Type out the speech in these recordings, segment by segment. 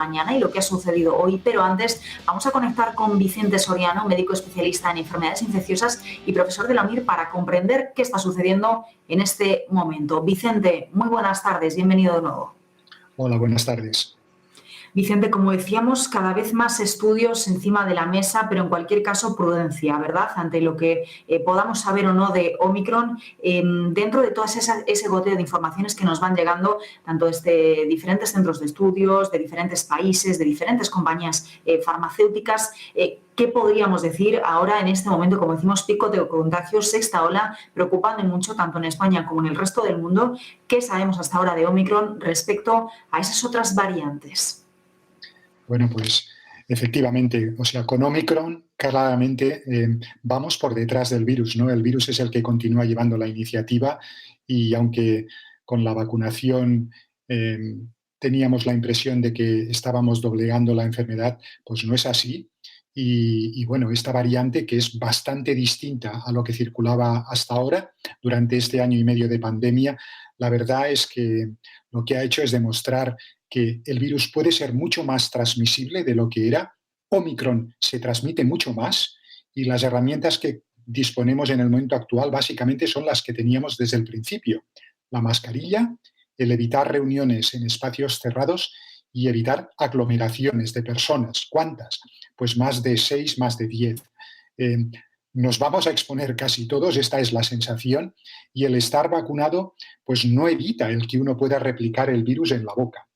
mañana y lo que ha sucedido hoy, pero antes vamos a conectar con Vicente Soriano, médico especialista en enfermedades infecciosas y profesor de la UNIR, para comprender qué está sucediendo en este momento. Vicente, muy buenas tardes, bienvenido de nuevo. Hola, buenas tardes. Vicente, como decíamos, cada vez más estudios encima de la mesa, pero en cualquier caso prudencia, ¿verdad? Ante lo que podamos saber o no de Omicron, dentro de todo ese goteo de informaciones que nos van llegando, tanto desde diferentes centros de estudios, de diferentes países, de diferentes compañías farmacéuticas, ¿qué podríamos decir ahora en este momento? Como decimos, pico de contagios, sexta ola, preocupando mucho tanto en España como en el resto del mundo. ¿Qué sabemos hasta ahora de Omicron respecto a esas otras variantes? Bueno, pues efectivamente, o sea, con Omicron claramente vamos por detrás del virus, ¿no? El virus es el que continúa llevando la iniciativa y aunque con la vacunación teníamos la impresión de que estábamos doblegando la enfermedad, pues no es así. Y bueno, esta variante, que es bastante distinta a lo que circulaba hasta ahora, durante este año y medio de pandemia, la verdad es que lo que ha hecho es demostrar que el virus puede ser mucho más transmisible de lo que era. Omicron se transmite mucho más y las herramientas que disponemos en el momento actual básicamente son las que teníamos desde el principio. La mascarilla, el evitar reuniones en espacios cerrados y evitar aglomeraciones de personas. ¿Cuántas? Pues más de 6, más de 10. Nos vamos a exponer casi todos, esta es la sensación, y el estar vacunado pues no evita el que uno pueda replicar el virus en la boca.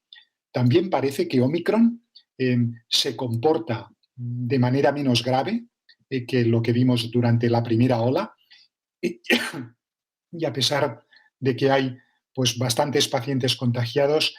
También parece que Omicron se comporta de manera menos grave que lo que vimos durante la primera ola y a pesar de que hay pues, bastantes pacientes contagiados,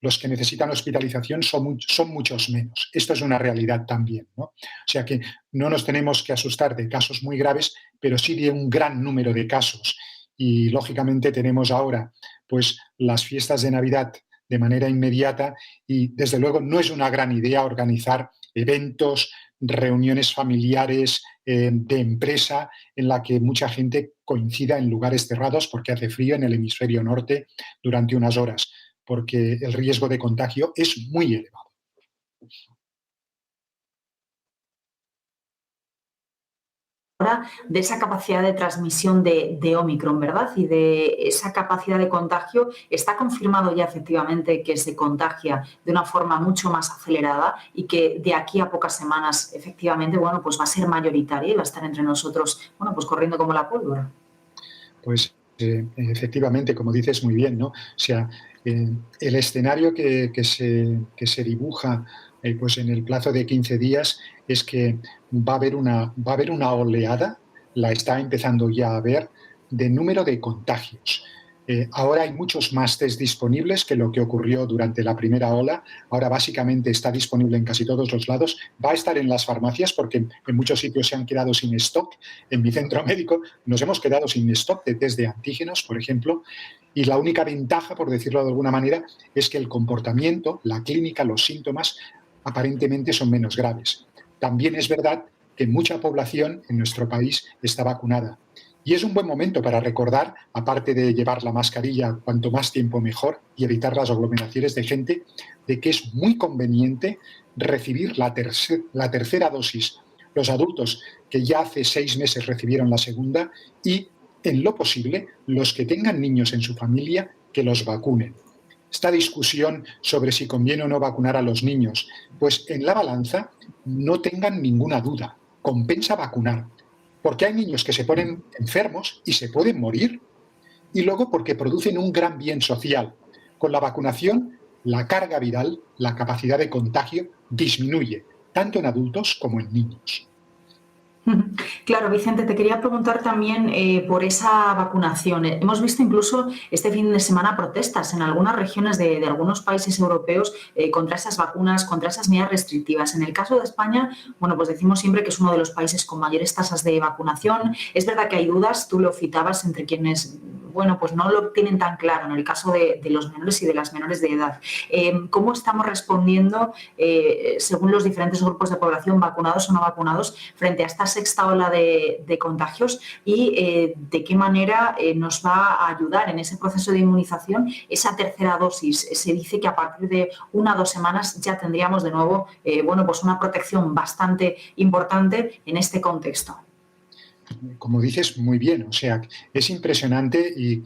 los que necesitan hospitalización son muchos menos. Esto es una realidad también, ¿no? O sea que no nos tenemos que asustar de casos muy graves, pero sí de un gran número de casos. Y lógicamente tenemos ahora pues, las fiestas de Navidad de manera inmediata y desde luego no es una gran idea organizar eventos, reuniones familiares de empresa en la que mucha gente coincida en lugares cerrados porque hace frío en el hemisferio norte durante unas horas, porque el riesgo de contagio es muy elevado. Ahora de esa capacidad de transmisión de Omicron, ¿verdad? Y de esa capacidad de contagio, ¿está confirmado ya efectivamente que se contagia de una forma mucho más acelerada y que de aquí a pocas semanas efectivamente, bueno, pues va a ser mayoritaria y va a estar entre nosotros, bueno, pues corriendo como la pólvora? Pues efectivamente, como dices muy bien, ¿no? O sea, el escenario que se dibuja pues en el plazo de 15 días es que va a haber una oleada, la está empezando ya a haber, de número de contagios. Ahora hay muchos más test disponibles que lo que ocurrió durante la primera ola. Ahora básicamente está disponible en casi todos los lados. Va a estar en las farmacias porque en muchos sitios se han quedado sin stock. En mi centro médico nos hemos quedado sin stock de test de antígenos, por ejemplo. Y la única ventaja, por decirlo de alguna manera, es que el comportamiento, la clínica, los síntomas, aparentemente son menos graves. También es verdad que mucha población en nuestro país está vacunada. Y es un buen momento para recordar, aparte de llevar la mascarilla cuanto más tiempo mejor y evitar las aglomeraciones de gente, de que es muy conveniente recibir la tercera dosis. Los adultos que ya hace 6 meses recibieron la segunda y, en lo posible, los que tengan niños en su familia, que los vacunen. Esta discusión sobre si conviene o no vacunar a los niños, pues en la balanza no tengan ninguna duda, compensa vacunar. Porque hay niños que se ponen enfermos y se pueden morir, y luego porque producen un gran bien social. Con la vacunación, la carga viral, la capacidad de contagio, disminuye, tanto en adultos como en niños. Claro, Vicente, te quería preguntar también por esa vacunación. Hemos visto incluso este fin de semana protestas en algunas regiones de algunos países europeos contra esas vacunas, contra esas medidas restrictivas. En el caso de España, bueno, pues decimos siempre que es uno de los países con mayores tasas de vacunación. Es verdad que hay dudas, tú lo citabas, entre quienes bueno, pues no lo tienen tan claro en el caso de los menores y de las menores de edad. ¿Cómo estamos respondiendo según los diferentes grupos de población, vacunados o no vacunados, frente a esta sexta ola de contagios y de qué manera nos va a ayudar en ese proceso de inmunización esa tercera dosis? Se dice que a partir de 1 o 2 semanas ya tendríamos de nuevo pues una protección bastante importante en este contexto. Como dices, muy bien, o sea, es impresionante y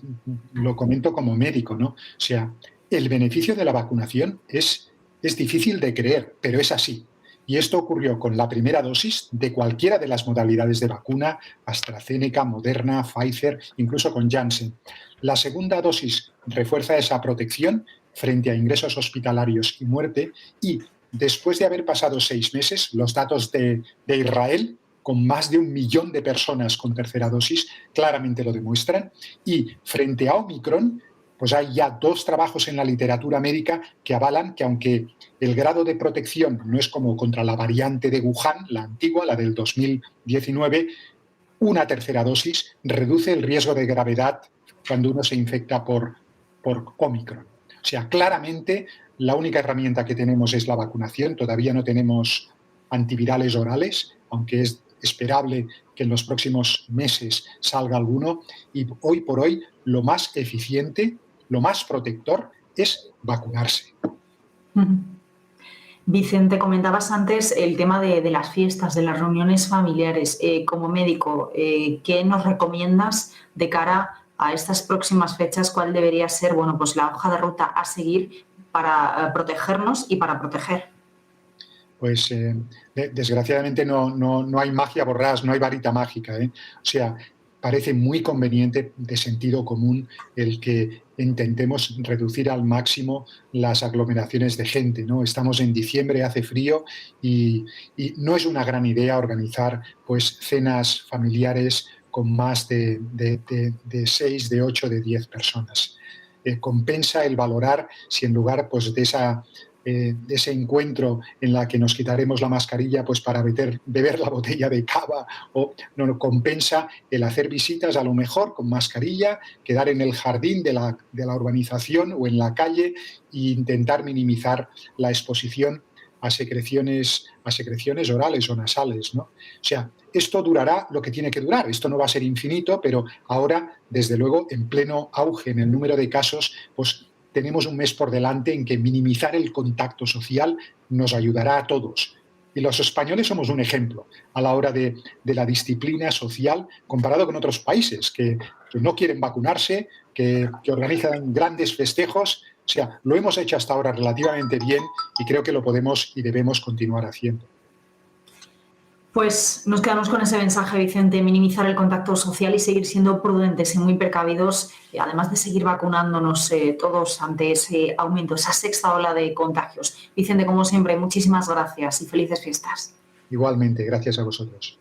lo comento como médico, ¿no? O sea, el beneficio de la vacunación es difícil de creer, pero es así. Y esto ocurrió con la primera dosis de cualquiera de las modalidades de vacuna, AstraZeneca, Moderna, Pfizer, incluso con Janssen. La segunda dosis refuerza esa protección frente a ingresos hospitalarios y muerte, y después de haber pasado 6 meses, los datos de Israel, con más de 1 millón de personas con tercera dosis, claramente lo demuestran. Y frente a Omicron, pues hay ya 2 trabajos en la literatura médica que avalan que, aunque el grado de protección no es como contra la variante de Wuhan, la antigua, la del 2019, una tercera dosis reduce el riesgo de gravedad cuando uno se infecta por Omicron. O sea, claramente la única herramienta que tenemos es la vacunación. Todavía no tenemos antivirales orales, aunque es esperable que en los próximos meses salga alguno, y hoy por hoy lo más eficiente, lo más protector es vacunarse. Vicente, comentabas antes el tema de las fiestas, de las reuniones familiares. Como médico, ¿qué nos recomiendas de cara a estas próximas fechas? ¿Cuál debería ser, pues la hoja de ruta a seguir para protegernos y para proteger? Pues desgraciadamente no hay magia borrás, no hay varita mágica, ¿eh? O sea, parece muy conveniente, de sentido común, el que intentemos reducir al máximo las aglomeraciones de gente, ¿no? Estamos en diciembre, hace frío y no es una gran idea organizar pues cenas familiares con más de 6, de 8, de 10 personas. Compensa el valorar si en lugar pues de ese encuentro en la que nos quitaremos la mascarilla pues para beber la botella de cava, o no compensa el hacer visitas a lo mejor con mascarilla, quedar en el jardín de la urbanización o en la calle e intentar minimizar la exposición a secreciones orales o nasales, ¿no? O sea, esto durará lo que tiene que durar, esto no va a ser infinito, pero ahora, desde luego, en pleno auge en el número de casos, pues tenemos un mes por delante en que minimizar el contacto social nos ayudará a todos. Y los españoles somos un ejemplo a la hora de la disciplina social comparado con otros países que no quieren vacunarse, que organizan grandes festejos. O sea, lo hemos hecho hasta ahora relativamente bien y creo que lo podemos y debemos continuar haciendo. Pues nos quedamos con ese mensaje, Vicente: minimizar el contacto social y seguir siendo prudentes y muy precavidos, además de seguir vacunándonos todos ante ese aumento, esa sexta ola de contagios. Vicente, como siempre, muchísimas gracias y felices fiestas. Igualmente, gracias a vosotros.